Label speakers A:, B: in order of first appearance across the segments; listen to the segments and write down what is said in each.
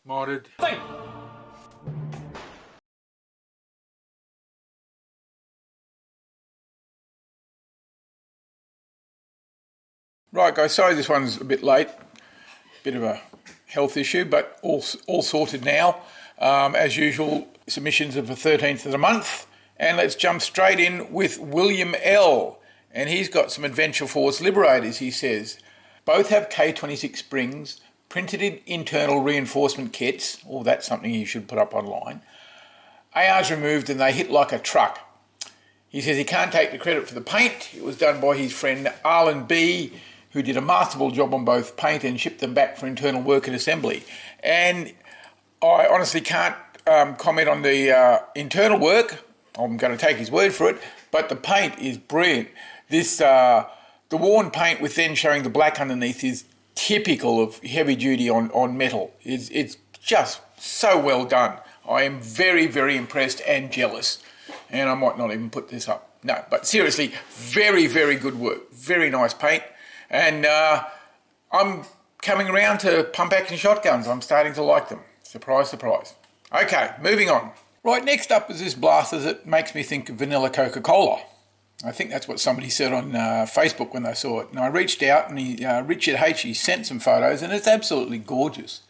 A: Modded. Right, guys, sorry this one's a bit late. Bit of a health issue, but all sorted now. As usual, submissions of the 13th of the month. And let's jump straight in with William L. And he's got some Adventure Force Liberators, he says. Both have K26 springs, printed in internal reinforcement kits. Oh, that's something you should put up online. ARs removed and they hit like a truck. He says he can't take the credit for the paint. It was done by his friend Arlen B., who did a masterful job on both paint and shipped them back for internal work and assembly. And I honestly can't comment on the internal work. I'm going to take his word for it, but the paint is brilliant. This the worn paint with then showing the black underneath is typical of heavy duty on metal. It's just so well done. I am very, very impressed and jealous. And I might not even put this up. No, but seriously, very, very good work. Very nice paint. And I'm coming around to pump action shotguns. I'm starting to like them. Surprise, surprise. Okay, moving on. Right, next up is this blaster that makes me think of vanilla Coca-Cola. I think that's what somebody said on Facebook when they saw it. And I reached out and Richard H, he sent some photos and it's absolutely gorgeous.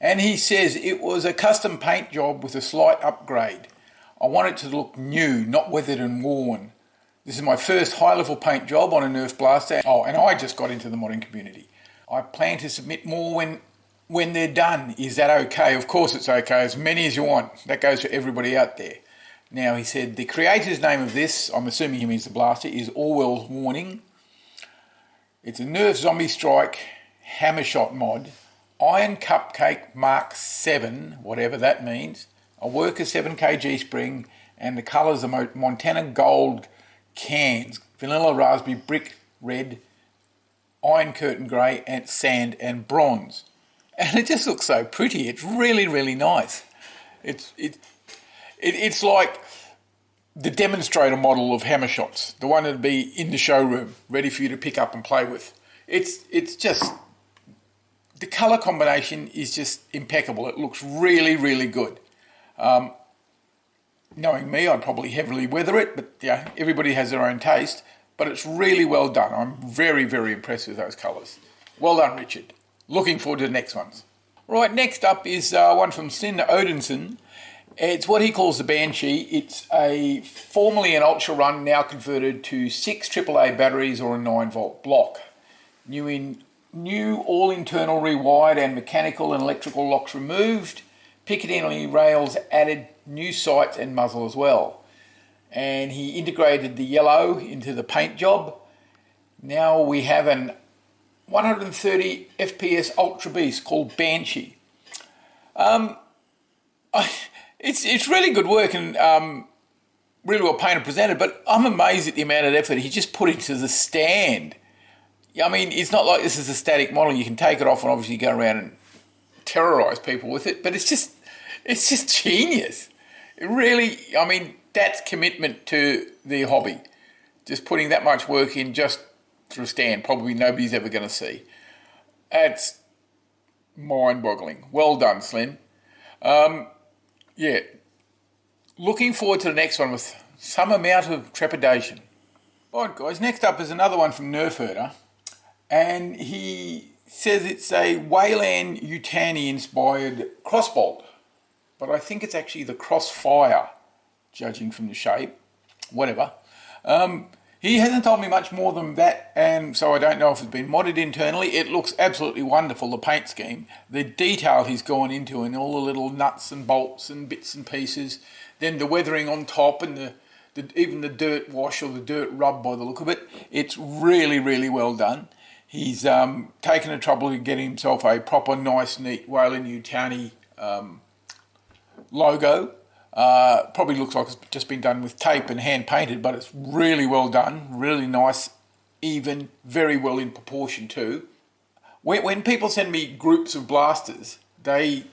A: And he says it was a custom paint job with a slight upgrade. I want it to look new, not weathered and worn. This is my first high-level paint job on a Nerf blaster. Oh, and I just got into the modding community. I plan to submit more when they're done. Is that okay? Of course it's okay, as many as you want. That goes for everybody out there. Now, he said, the creator's name of this, I'm assuming he means the blaster, is Orwell's Warning. It's a Nerf Zombie Strike Hammershot mod. Iron Cupcake Mark 7, whatever that means. A Worker 7 kg spring, and the colours are Montana Gold cans, vanilla raspberry, brick red, iron curtain grey, and sand and bronze. And it just looks so pretty. It's really, really nice. It's like the demonstrator model of hammer shots, the one that'd be in the showroom, ready for you to pick up and play with. It's just, the colour combination is just impeccable. It looks really, really good. Knowing me, I'd probably heavily weather it, but yeah, everybody has their own taste. But it's really well done. I'm very, very impressed with those colours. Well done, Richard. Looking forward to the next ones. Right, next up is one from Sin Odinson. It's what he calls the Banshee. It's formerly an Ultra Run, now converted to 6 AAA batteries or a 9-volt block. New all internal rewired and mechanical and electrical locks removed. Piccadilly rails added, new sights and muzzle as well. And he integrated the yellow into the paint job. Now we have an 130 FPS Ultra Beast called Banshee. It's really good work and really well painted, presented, but I'm amazed at the amount of effort he just put into the stand. I mean, it's not like this is a static model. You can take it off and obviously go around and terrorise people with it, but it's just genius. It really, I mean, that's commitment to the hobby. Just putting that much work in just through a stand, probably nobody's ever going to see. That's mind-boggling. Well done, Slim. Yeah, looking forward to the next one with some amount of trepidation. All right, guys, next up is another one from Nerf Herder, and he says it's a Wayland Yutani inspired crossbolt, but I think it's actually the Crossfire, judging from the shape, whatever. He hasn't told me much more than that, and so I don't know if it's been modded internally. It looks absolutely wonderful, the paint scheme. The detail he's gone into and all the little nuts and bolts and bits and pieces. Then the weathering on top and even the dirt wash or the dirt rub by the look of it. It's really, really well done. He's taken the trouble to get himself a proper, nice, neat Wayland Yutani logo. Probably looks like it's just been done with tape and hand painted, but it's really well done, really nice, even, very well in proportion too. When people send me groups of blasters, they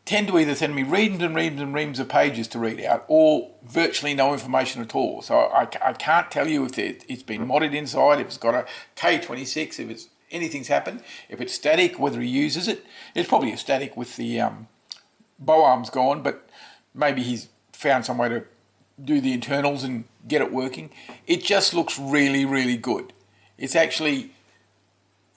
A: tend to either send me reams and reams and reams of pages to read out, or virtually no information at all. So I can't tell you if it's been modded inside, if it's got a K26, if it's anything's happened. If it's static, whether he uses it, it's probably a static with the bow arms gone, but maybe he's found some way to do the internals and get it working. It just looks really, really good. It's actually,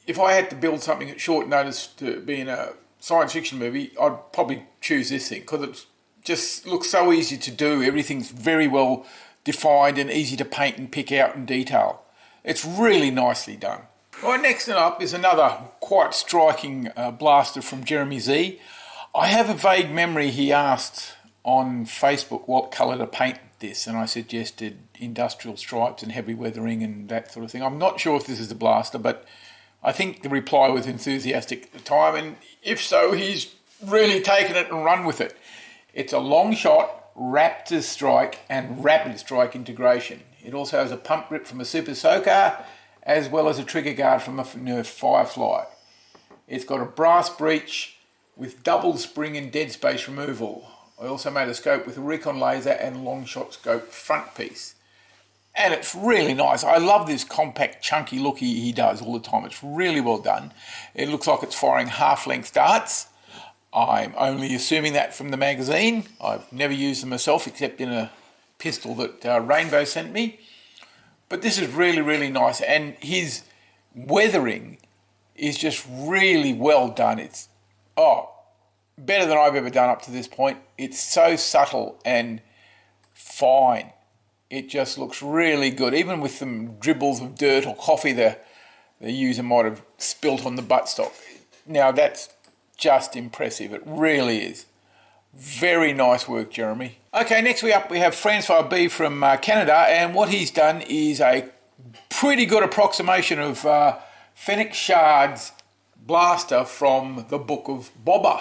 A: if I had to build something at short notice to be in a science fiction movie, I'd probably choose this thing because it just looks so easy to do. Everything's very well defined and easy to paint and pick out in detail. It's really nicely done. Right, next up is another quite striking blaster from Jeremy Z. I have a vague memory he asked on Facebook what colour to paint this, and I suggested industrial stripes and heavy weathering and that sort of thing. I'm not sure if this is a blaster, but I think the reply was enthusiastic at the time, and if so, he's really taken it and run with it. It's a long shot, Raptor strike and rapid strike integration. It also has a pump grip from a Super Soaker, as well as a trigger guard from a Nerf Firefly. It's got a brass breech with double spring and dead space removal. I also made a scope with a Recon laser and long shot scope front piece. And it's really nice. I love this compact, chunky look he does all the time. It's really well done. It looks like it's firing half-length darts. I'm only assuming that from the magazine. I've never used them myself except in a pistol that Rainbow sent me. But this is really, really nice. And his weathering is just really well done. It's, better than I've ever done up to this point. It's so subtle and fine. It just looks really good. Even with some dribbles of dirt or coffee the user might have spilt on the buttstock. Now that's just impressive. It really is. Very nice work, Jeremy. Okay, next we have Francois B from Canada, and what he's done is a pretty good approximation of Fennec Shard's blaster from the Book of Boba.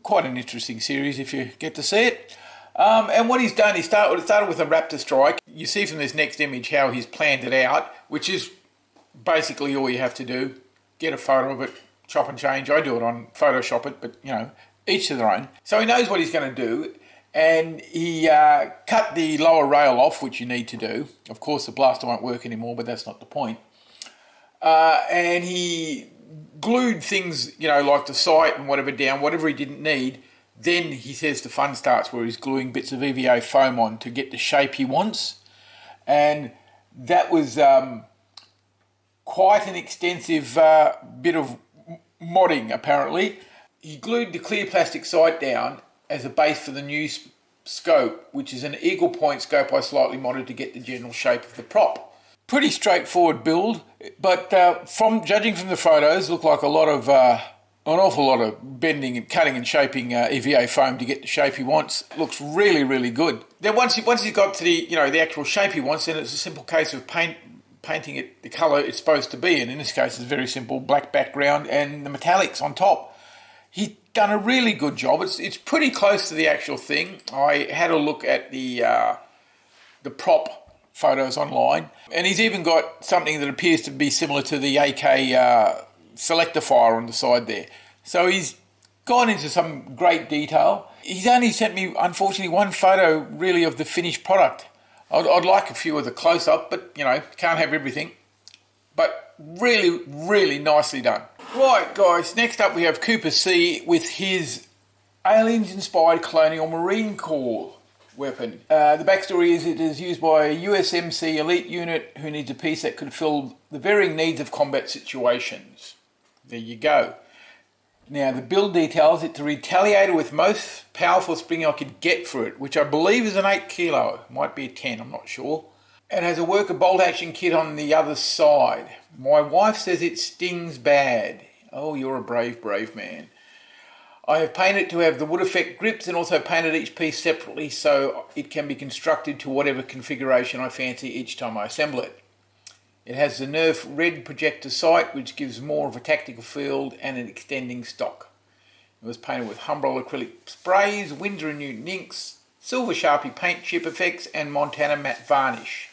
A: Quite an interesting series if you get to see it. And what he's done, it started with a Raptor strike. You see from this next image how he's planned it out, which is basically all you have to do. Get a photo of it, chop and change. I do it on Photoshop it, but you know, each to their own. So he knows what he's going to do, and he cut the lower rail off, which you need to do. Of course, the blaster won't work anymore, but that's not the point. And he glued things, you know, like the sight and whatever down, whatever he didn't need. Then he says the fun starts, where he's gluing bits of EVA foam on to get the shape he wants. And that was quite an extensive bit of modding, apparently. He glued the clear plastic sight down as a base for the new scope, which is an Eagle Point scope I slightly modded to get the general shape of the prop. Pretty straightforward build, but from judging from the photos, looked like an awful lot of bending and cutting and shaping EVA foam to get the shape he wants. Looks really, really good. Then once he's got to the actual shape he wants, then it's a simple case of painting it the colour it's supposed to be, and in this case it's very simple, black background and the metallics on top. He's done a really good job. It's pretty close to the actual thing. I had a look at the prop photos online, and he's even got something that appears to be similar to the AK selector fire on the side there. So he's gone into some great detail. He's only sent me, unfortunately, one photo really of the finished product. I'd like a few of the close-up, but you know, can't have everything. But really, really nicely done. Right, guys, next up we have Cooper C with his Aliens-inspired Colonial Marine Corps weapon. The backstory is it is used by a USMC elite unit who needs a piece that could fill the varying needs of combat situations. There you go. Now the build details, it's a retaliator with most powerful spring I could get for it, which I believe is an 8 kilo, might be a 10, I'm not sure. It has a worker bolt action kit on the other side. My wife says it stings bad. Oh, you're a brave, brave man. I have painted to have the wood effect grips and also painted each piece separately so it can be constructed to whatever configuration I fancy each time I assemble it. It has the Nerf red projector sight, which gives more of a tactical field and an extending stock. It was painted with Humbrol acrylic sprays, Winsor & Newton inks, Silver Sharpie paint chip effects and Montana matte varnish,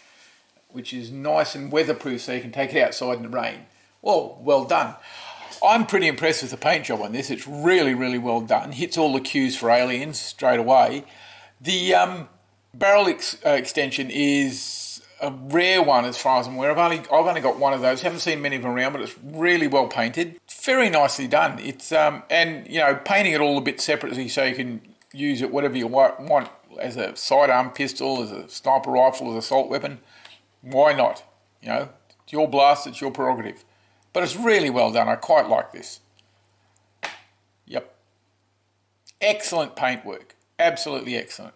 A: which is nice and weatherproof so you can take it outside in the rain. Well done. I'm pretty impressed with the paint job on this. It's really, really well done. Hits all the cues for Aliens straight away. The barrel extension is a rare one as far as I'm aware. I've only got one of those. Haven't seen many of them around, but it's really well painted. Very nicely done. It's and you know, painting it all a bit separately so you can use it whatever you want as a sidearm pistol, as a sniper rifle, as an assault weapon. Why not? You know, it's your blast, it's your prerogative. But it's really well done. I quite like this. Yep. Excellent paintwork. Absolutely excellent.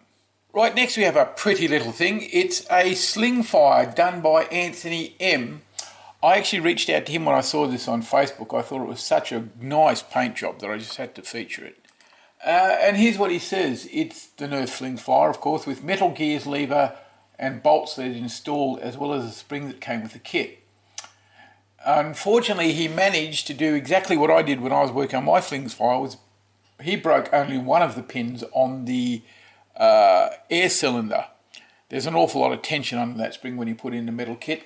A: Right, next we have a pretty little thing. It's a Slingfire done by Anthony M. I actually reached out to him when I saw this on Facebook. I thought it was such a nice paint job that I just had to feature it. And here's what he says. It's the Nerf Slingfire, of course, with metal gears, lever and bolts that installed, as well as a spring that came with the kit. Unfortunately, he managed to do exactly what I did when I was working on my Slingfire. He broke only one of the pins on the air cylinder. There's an awful lot of tension under that spring when you put in the metal kit.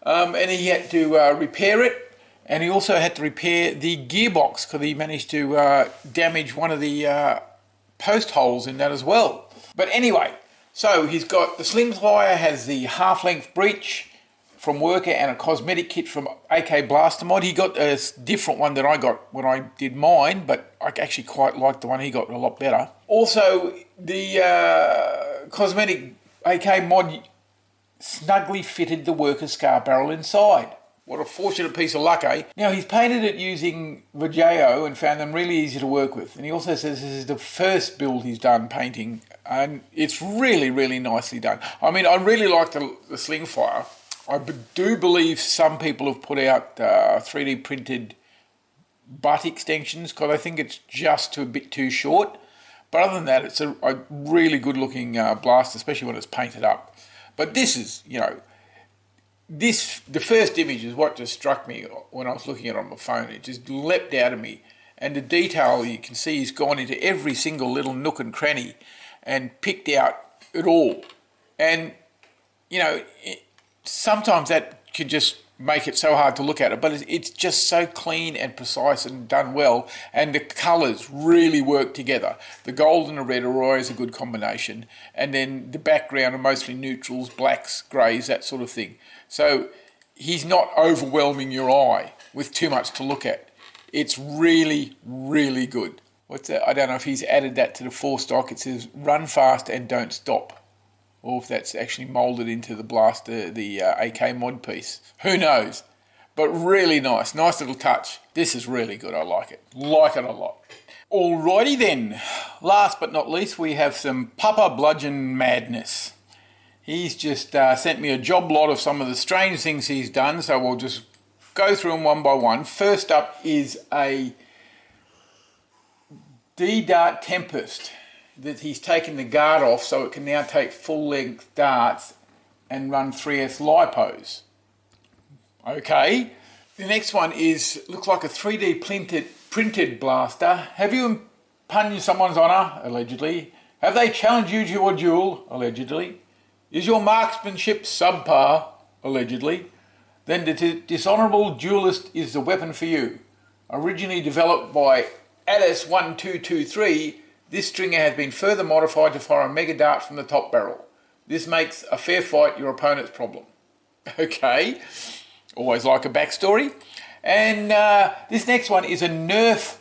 A: And he had to repair it, and he also had to repair the gearbox because he managed to damage one of the post holes in that as well. But anyway, so he's got the Slingfire has the half-length breech from Worker and a cosmetic kit from AK Blaster Mod. He got a different one than I got when I did mine, but I actually quite liked the one he got a lot better. Also, the cosmetic AK Mod snugly fitted the Worker Scar barrel inside. What a fortunate piece of luck, eh? Now, he's painted it using Vallejo and found them really easy to work with. And he also says this is the first build he's done painting, and it's really, really nicely done. I mean, I really like the Slingfire. I do believe some people have put out 3D printed butt extensions because I think it's just a bit too short. But other than that, it's a really good looking blast, especially when it's painted up. But this is, you know, the first image is what just struck me when I was looking at it on my phone. It just leapt out of me. And the detail you can see has gone into every single little nook and cranny and picked out it all. And, you know, sometimes that can just make it so hard to look at it, but it's just so clean and precise and done well, and the colours really work together. The gold and the red are always a good combination, and then the background are mostly neutrals, blacks, greys, that sort of thing. So he's not overwhelming your eye with too much to look at. It's really, really good. What's that? I don't know if he's added that to the 4-stock. It says run fast and don't stop. Or if that's actually moulded into the blaster, the AK mod piece. Who knows? But really nice. Nice little touch. This is really good. I like it. Like it a lot. Alrighty then. Last but not least, we have some Papa Bludgeon madness. He's just sent me a job lot of some of the strange things he's done, so we'll just go through them one by one. First up is a D-Dart Tempest that he's taken the guard off so it can now take full-length darts and run 3S lipos. Okay. The next one looks like a 3D printed blaster. Have you impugned someone's honour? Allegedly. Have they challenged you to a duel? Allegedly. Is your marksmanship subpar? Allegedly. Then the dishonourable duelist is the weapon for you. Originally developed by Alice 1223, this stringer has been further modified to fire a mega dart from the top barrel. This makes a fair fight your opponent's problem. Okay, always like a backstory. And this next one is a Nerf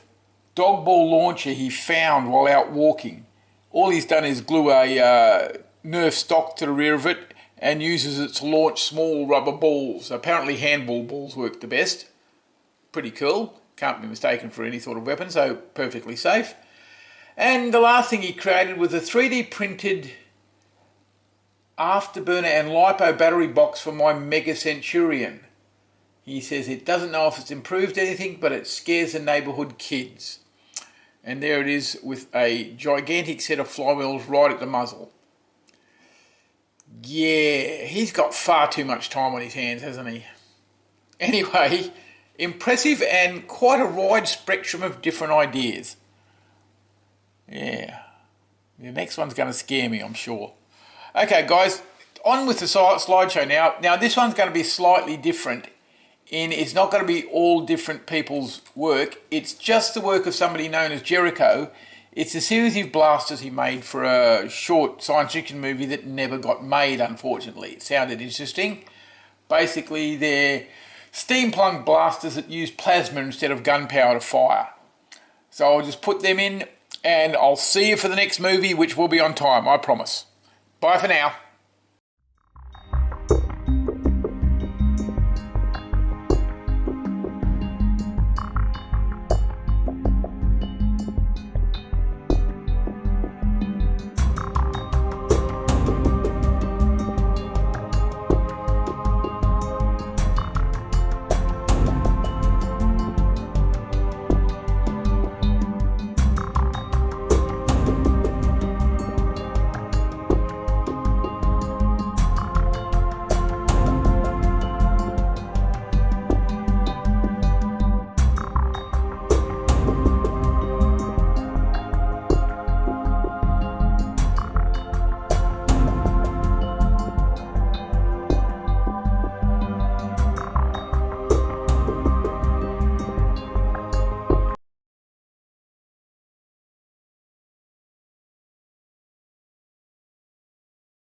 A: dog ball launcher he found while out walking. All he's done is glue a Nerf stock to the rear of it and uses it to launch small rubber balls. Apparently handball balls work the best. Pretty cool. Can't be mistaken for any sort of weapon, so perfectly safe. And the last thing he created was a 3D printed afterburner and LiPo battery box for my Mega Centurion. He says it doesn't know if it's improved anything, but it scares the neighbourhood kids. And there it is with a gigantic set of flywheels right at the muzzle. Yeah, he's got far too much time on his hands, hasn't he? Anyway, impressive and quite a wide spectrum of different ideas. Yeah, the next one's going to scare me, I'm sure. Okay, guys, on with the slideshow now. Now, this one's going to be slightly different it's not going to be all different people's work. It's just the work of somebody known as Jericho. It's a series of blasters he made for a short science fiction movie that never got made, unfortunately. It sounded interesting. Basically, they're steampunk blasters that use plasma instead of gunpowder to fire. So I'll just put them in, and I'll see you for the next movie, which will be on time, I promise. Bye for now.